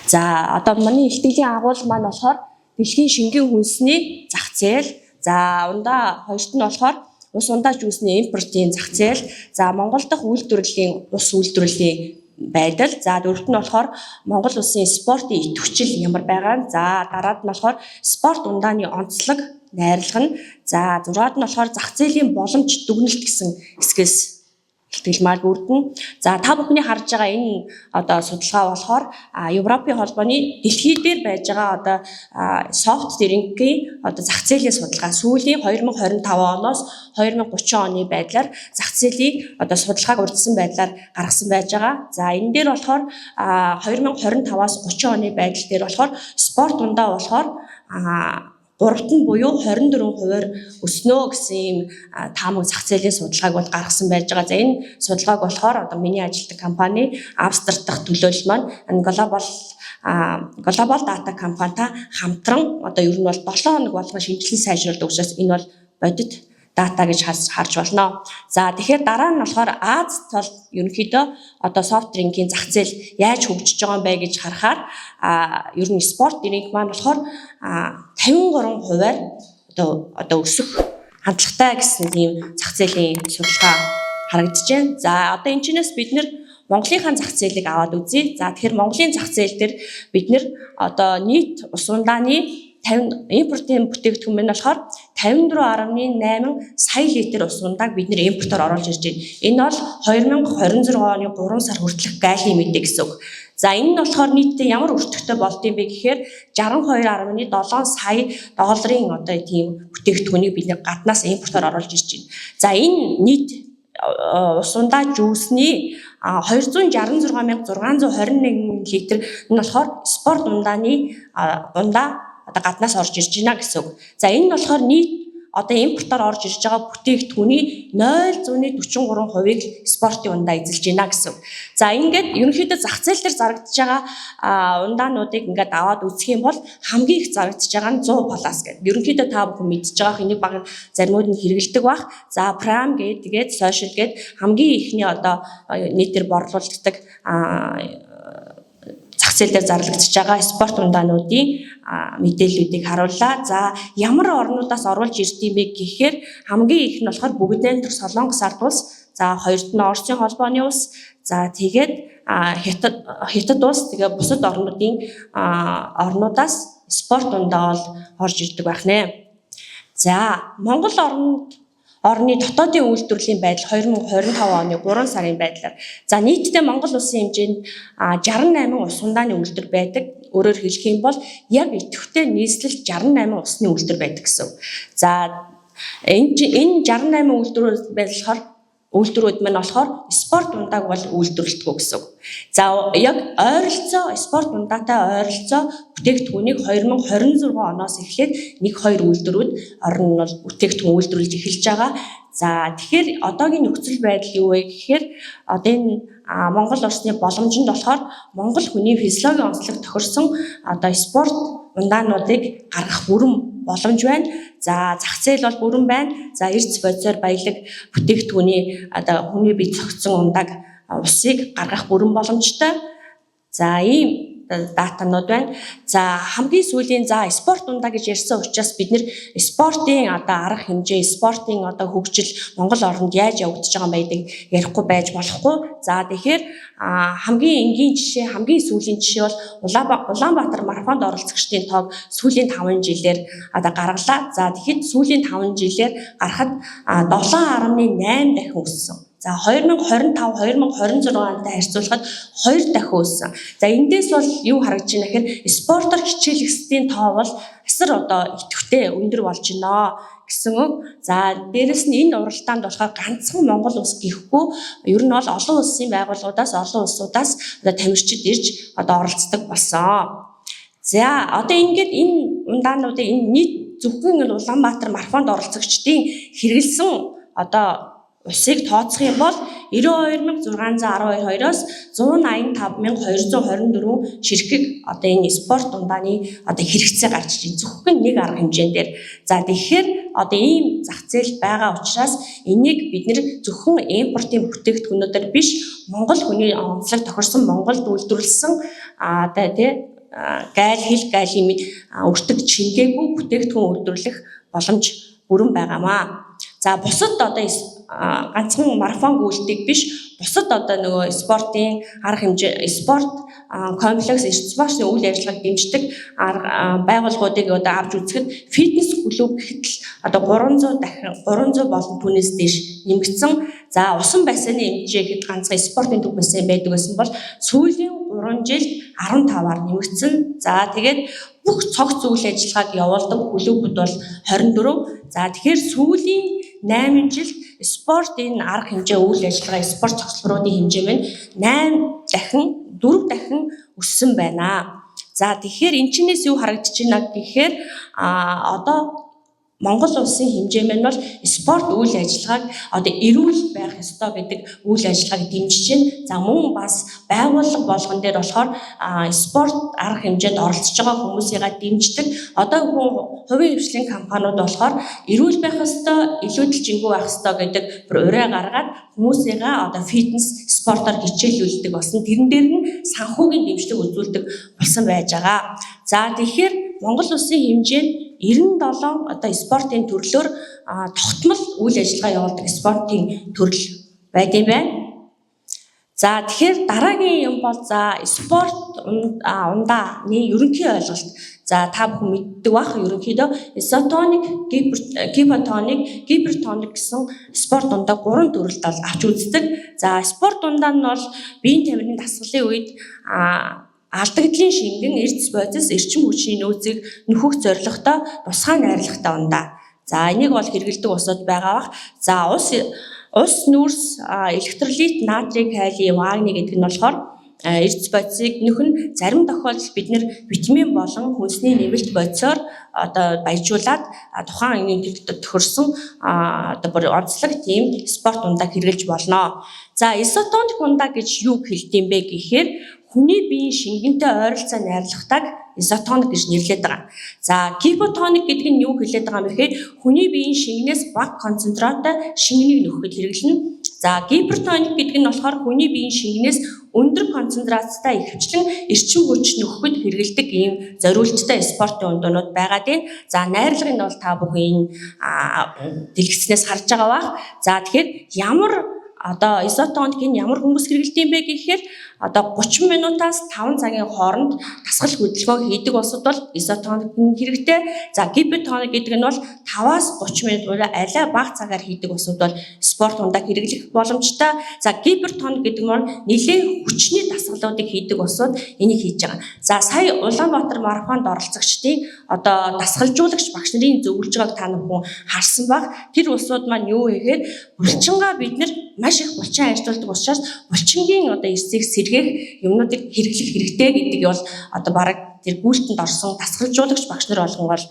За одоо манай илтгэлийн агуулга маань болохоор дэлхийн шингийн хүнсний зах зээл. За ундаа хоёрт нь болохоор ус ундааж үүсний импортын зах зээл. За Монгол дахь үйлдвэрлэлийн ус үйлдвэрлэлийн байдал. За дөрөвт нь болохоор Монгол улсын спортын идэвхжил ямар байгаа нь. За дараад нь болохоор спорт ундааны онцлог найрлага нь. За зургаад нь болохоор зах зээлийн боломж дүгнэлт гэсэн хэсгээс илтгэлмаар бүрдэн. За та бүхний харж байгаа энэ одоо судалгаа болохоор Европын холбооны дэлхий дээр байж байгаа одоо софт дринкийн одоо зах зээлийн судалгаа сүүлийн 2025 оноос 2030 оны байдлаар зах зээлийг одоо судалгааг урьдчилсан байдлаар гаргасан байж байгаа. За энэ дээр болохоор 2025-аас 30 оны байдал дээр болохоор спорт ундаа болохоор 3-т нь буюу 24% өснөө гэсэн ийм таамаг зах зээлийн судалгааг бол гаргасан байж байгаа. За энэ судалгааг болохоор одоо миний ажилладаг компани Австрид дахь төлөөлөл маань Global Data компанитай хамтран одоо ер нь бол 7 хоног болгон шинжилгээ сайжруулдаг учраас энэ бол бодит дата гэж харж болно. За тэгэхээр дараа нь болохоор Азид бол ерөнхийдөө одоо софт дринкийн зах зээл яаж хөгжиж байгаа юм бэ гэж харахаар ер нь спорт дринк маань болохоор 53%-аар одоо өсөх хандлагатай гэсэн ийм зах зээлийн судалгаа харагдаж байна. За одоо энэ чинээс бид нэр Монголынхаа зах зээлийг аваад үзье. За тэгэхээр Монголын зах зээл дээр бид нэр одоо нийт ус ундааны импортын бүтээгдэхүүн маань болохоор 54.8 сая литр ус ундааг бид нэр импортоор оруулж ирж байна. Энэ бол 2026 оны 3 сар хүртэлх гайлын мэдээ гэсэн үг. За энэ нь болохоор нийтдээ ямар өртөгтэй болд юм бэ гэхээр 62.7 сая долларын одоо тийм бүтээгдэхүүнийг бид нэр гаднаас импортоор оруулж ирж байна. За энэ нийт ус ундаа жүүсний 266,621 литр нь болохоор спорт ундааны ундаа одоо гаднаас орж ирж байна гэсэн үг. За энэ нь болохоор нийт одоо импортоор орж ирж байгаа бүтээгдэхүүний 0.43%-ийг спортын ундаа эзэлж байна гэсэн үг. За ингээд ерөнхийдөө зах зээл дээр зарагдж байгаа ундаануудыг ингээд аваад үзэх юм бол хамгийн их зарагдж байгаа нь 100 плюс гэдэг. Ерөнхийдөө та бүхэн мэдж байгаа хэнийг баг заримуд нь хэрэгэлдэг бах. За Prime тэгээд social гээд хамгийн ихний одоо нийтээр борлуулдаг зах зээл дээр зарлагдж байгаа спорт ундаануудын мэдээллүүдийг харууллаа. За ямар орнуудаас оруулж ирд юм бэ гэхээр хамгийн их нь болохоор бүгдэн төр Солонгос ард улс, за хоёрт нь Оросын холбооны улс, за тэгээд Хятад улс, тэгээ бусад орнуудаас спорт ундаа бол орж ирдэг байх нэ. За Монгол орны дотоодын үйлдвэрлэлийн байдал 2025 оны 3 сарын байдлаар за нийтдээ Монгол улсын хэмжээнд 68 ус ундааны үйлдвэр байдаг. Өөрөөр хэлэх юм бол яг идэвхтэй нийслэл 68 усны үйлдвэр байдаг гэсэн. За энэ 68 үйлдвэрүүд маань болохоор спорт ундааг бол үйлдвэрлэдэг гэсэн. За яг ойролцоо спорт ундаатай ойролцоо бүтээгдэхүүнийг 2026 оноос эхлээд 1-2 үйлдвэрүүд орн нь бол бүтээгдэхүүн үйлдвэрлэж эхэлж байгаа. За тэгэхээр одоогийн нөхцөл байдал юу вэ гэхээр одоо энэ Монгол улсны боломжинд болохоор Монгол хүний физиологийн онцлог тохирсон одоо спорт ундаануудыг гаргах бүрэн боломж байна. За зах зээл бол бүрэн байна. За эрдэс бодисоор баялаг бүтээгдэхүүний одоо хүний бие зохицсон ундааг усыг гаргах бүрэн боломжтой. За ийм датанууд байна. За хамгийн сүүлийн спорт ундаа гэж ярьсан учраас бид нэр спортын одоо арга хэмжээ, спортын одоо хөгжил Монгол орнд яаж явагдаж байгаа юм байдгийг ярихгүй байж болохгүй. За тэгэхээр хамгийн энгийн жишээ, хамгийн сүүлийн жишээ бол Улаанбаатар марафонд оролцогчдын тоог сүүлийн 5 жилээр одоо гаргалаа. За тэгэхэд сүүлийн 5 жилээр гарахад 7.8 дахин өссөн. За 2025-2026 онтой харьцуулахад 2 дахин өссөн. За эндээс бол юу харагдаж байна гэхээр спортоор хичээлэгчдийн тоо бол асар одоо идэвхтэй өндөр болж байна гэсэн үг. За дээрэс нь энэ уралдаанд болохоор ганцхан Монгол улс гэхгүй ер нь бол олон улсын байгууллагуудаас олон улсуудаас одоо тамирчид ирж одоо оролцдог болсон. За одоо ингээд энэ ундаануудын энэ нийт зөвхөн Улаанбаатар марафонд оролцогчдын хэрэгэлсэн одоо усыг тооцох юм бол 92,612-оос 185,224 ширхэг одоо энэ спорт ундааны одоо хэрэгцээ гарч ийн зөвхөн нэг арга хэмжээндээр. За тэгэхээр одоо ийм зах зээл байгаа учраас энийг бид нэр зөвхөн импортын бүтээгдэхүүнүүдээр биш Монгол хүний онцлог тохирсон Монголд үйлдвэрлэсэн одоо гайл хэл гайлын өртөг шингээгүй бүтээгдэхүүн үйлдвэрлэх боломж бүрэн байгаамаа. За бусад одоо ганцхан марафон гүйлтийг биш бусад одоо нөгөө спортын арга хэмжээ спорт комплекс спортын үйл ажиллагааг дэмждэг байгууллагуудыг одоо авч үзэхэд фитнес клуб гэхэд л одоо 300 болон түүнээс дээш нэмэгдсэн. За усан бассейны хэмжээ гэхэд ганцхан спортын төв бассейн байдаг гэсэн бол сүүлийн 3 жил 15-аар нэмэгдсэн. За тэгээд бүх цогц үйл ажиллагааг явуулдаг клубуд бол 24. За тэгэхээр сүүлийн 8 жилд спортын арга хэмжээ үйл ажиллагаа спорт цогцлборуудын хэмжээ маань 4 дахин өссөн байна. За тэгэхээр энэ чинээс юу харагдаж байна гэхээр одоо Монгол улсын хэмжээ маань бол спорт үйл ажиллагааг одоо эрүүл байх ёстой гэдэг үйл ажиллагааг дэмжиж байна. За мөн бас байгууллага болгон дээр болохоор спорт арга хэмжээнд оролцож байгаа хүмүүсийгээ дэмждэг. Одоо хувийн хвшлийн компаниуд болохоор эрүүл байх ёстой, илүү дэлжингүй байх ёстой гэдэг ураа гаргаад хүмүүсийгээ одоо фитнес спортоор хичээлүүлдэг болсон. Тэрэн дээр нь санхүүгийн дэмжлэг үзүүлдэг болсон байж байгаа. За тэгэхээр Монгол улсын хэмжээнд 97 одоо спортын төрлөөр тогтмол үйл ажиллагаа явуулдаг спортын төрөл байд юм байна. За тэгэхээр дараагийн юм бол за спорт ундааны ерөнхий ойлголт. За та бүхэн мэддэг бах ерөнхийдөө изотоник, гипертоник гэсэн спорт ундааг 3 төрөлд авч үздэг. За спорт ундаа нь бол биеийн тамирын дасгалын үед алдагдлын шингэн эрдэс бодис эрчим хүчний нөөцийг нөхөх зорилготой тусгай найрлагатай ундаа. За энийг бол хэрэглэдэг усуд байгаа бах. За ус нүүрс электролит натрий калий магний гэдэг нь болохоор эрдэс бодисыг нөхөн зарим тохиолдолд бид нэр витамин болон хүнсний нэмэлт бодисоор одоо баяжуулаад тухайн иммунитет тохирсон одоо бүр онцлог тийм спорт ундааг хэрэглэж болно. За изотоник ундаа гэж юу хэлдэм бэ гэхээр хүний биеийн шингэнтэй ойролцоо найрлагатайг изотоник гэж нэрлэдэг байгаа. За гипотоник гэдэг нь юу хэлээд байгаа юм бэ гэхээр хүний биеийн шингэнээс бага концентраттай шингэнийг нөхөхөд хэрэглэнэ. За гипертоник гэдэг нь болохоор хүний биеийн шингэнээс өндөр концентрацтай ихэвчлэн эрчим хүч нөхөхөд хэрэглэдэг ийм зориулттай спортын ундаанууд байгаа дээ. За найрлагыг нь бол та бүхэн дэлгэцнээс харж байгаа бах. За тэгэхээр ямар одоо изотоник нь ямар хүмүүс хэрэглэдэг юм бэ гэхээр одоо 30 минутаас 5 цагийн хооронд дасгал хөдөлгөөн хийдэг улсууд бол изотоник хэрэгтэй. За гипертоник гэдэг нь бол 5-аас 30 минут арай бага цагаар хийдэг улсууд бол спорт ундааг хэрэглэх боломжтой. За гипертоник гэдэг нь нэлээд хүчний дасгалуудыг хийдэг улсууд энийг хийж байгаа. За сая Улаанбаатар марафонд оролцогчдын одоо дасгалжуулагч багш нарын зөвлөж байгааг та бүхэн харсан баг. Тэр улсууд маань юу гэхээр булчингаа бид нар маш их булчин ажилладаг учраас булчингийн одоо эсийг сэргээх юмнуудыг хэрэглэх хэрэгтэй гэдэг бол одоо бараг тэр гүйлтэнд орсон дасгалжуулагч багш нар болгон бол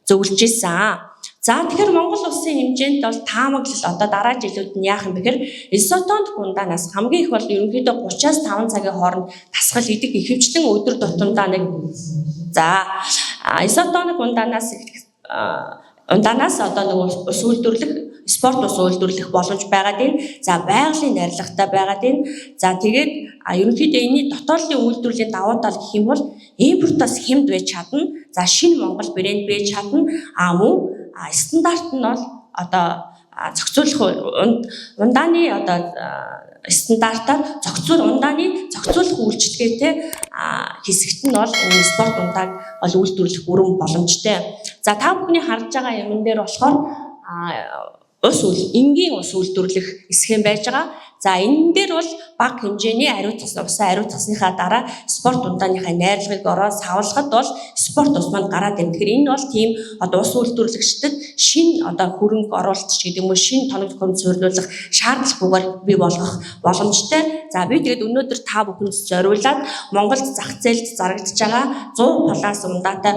зөвлөж ийсэн. За тэгэхээр Монгол улсын хэмжээнд бол таамаглал одоо дараа жилүүд нь яах юм бэ гэхээр изотоник ундаанаас хамгийн их бол ерөнхийдөө 30-аас 5 цагийн хооронд дасгал хийдэг ихэвчлэн өдөр тутамдаа нэг изотоник ундаанаас одоо нэг ус үйлдвэрлэх спорт ус үйлдвэрлэх боломж байгаад байна. За байгалийн найрлагатай байгаад байна. За тэгээд ерөнхийдөө энэний дотоодын үйлдвэрлэлийн давуу тал гэх юм бол импортоос хямд байж чадна. За шинэ Монгол брэнд байж чадна. Мөн стандарт нь бол одоо зохицуулах ундааны одоо стандартаар ундааны зохицуулах үйлчилгээтэй хэсэгт нь бол энэ спорт ундааг бол үйлдвэрлэх бүрэн боломжтой. За та бүхний харж байгаа юм дээр болохоор энгийн ус үйлдвэрлэх хэсэг байж байгаа. За энэ дээр бол бага хэмжээний усан хариуцсныхаа дараа спорт ундааныхаа найрлагыг савлахад бол спорт ус маань гараад ирнэ. Тэгэхээр энэ бол тийм одоо ус үйлдвэрлэгчдэд шинэ одоо хөрөнгө оруулалт гэдэг юм уу шинэ тоног төхөөрөмж суйрлуулах шаардлагагүйгээр бий болгох боломжтой. За би тэгээд өнөөдөр та бүхэнд зориулаад Монголд зах зээлд зарагдж байгаа 100 плюс ундаатай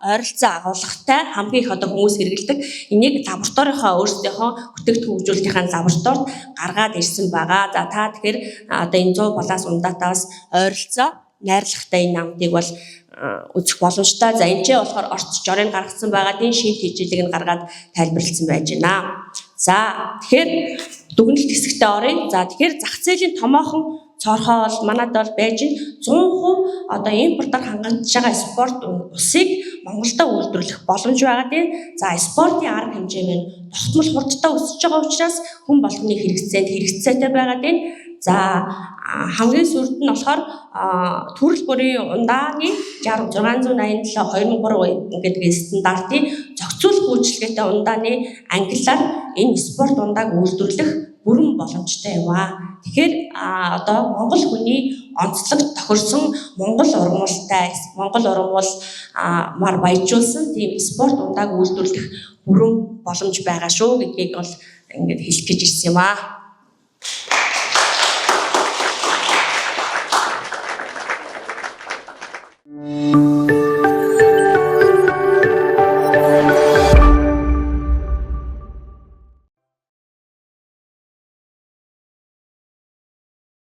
ойролцоо агуулгатай хамгийн их одоо хүмүүс хэрэглэдэг энийг лабораторийнхаа өөрсдийнхөө бүтээгдэхүүн хөгжүүлэлтийн лабораторид гаргаад ирсэн байгаа. За та тэгэхээр одоо энэ 100 плюс ундаатаас ойролцоо найрлагатай энэ намтыг бол үзэх боломжтой. За энэ ч болохоор орц жорыг гаргасан байгаа дин шин хичээлийг нь гаргаад тайлбарлсан байж байна. За тэгэхээр дүгнэлт хэсэгтээ оръё. За тэгэхээр зах зээлийн томоохон цорхоо бол манайд бол байж 100% одоо импортоор хангаж байгаа спорт усыг Монголда үйлдвэрлэх боломж байгаа тийм. За спортын арга хэмжээ нь тогтмол хурдтай өсөж байгаа учраас хүн болгоны хэрэгцээтэй байгаа тийм. За хамгийн сүрд нь болохоор төрөл бүрийн ундааны 68787 2003 гэдэг стандартын зохицуулах үйлчилгээтэй ундааны ангиллаар энэ спорт ундааг үйлдвэрлэх бүрэн боломжтой юм аа. Тэгэхээр одоо Монгол хүний онцлог тохирсон Монгол ургамалтай Монгол ургамал мар баяжуулсан тийм спорт ундааг үйлдвэрлэх бүрэн боломж байгаа шүү гэдгийг бол ингэж хэлэх гэж ирсэн юм аа.